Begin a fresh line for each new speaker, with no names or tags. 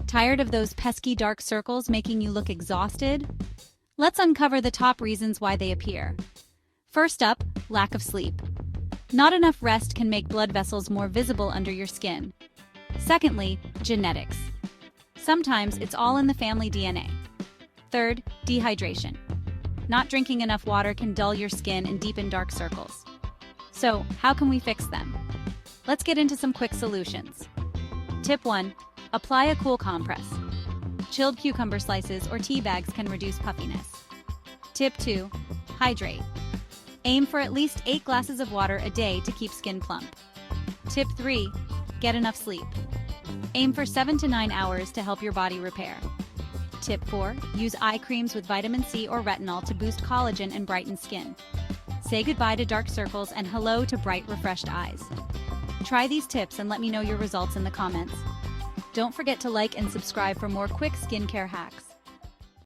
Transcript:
Tired of those pesky dark circles making you look exhausted? Let's uncover the top reasons why they appear. First up, lack of sleep. Not enough rest can make blood vessels more visible under your skin. Secondly, genetics. Sometimes it's all in the family DNA. Third, dehydration. Not drinking enough water can dull your skin and deepen dark circles. So, how can we fix them? Let's get into some quick solutions. Tip 1. Apply a cool compress. Chilled cucumber slices or tea bags can reduce puffiness. Tip 2. Hydrate. Aim for at least 8 glasses of water a day to keep skin plump. Tip 3. Get enough sleep. Aim for 7 to 9 hours to help your body repair. Tip 4. Use eye creams with vitamin C or retinol to boost collagen and brighten skin. Say goodbye to dark circles and hello to bright, refreshed eyes. Try these tips and let me know your results in the comments. Don't forget to like and subscribe for more quick skincare hacks.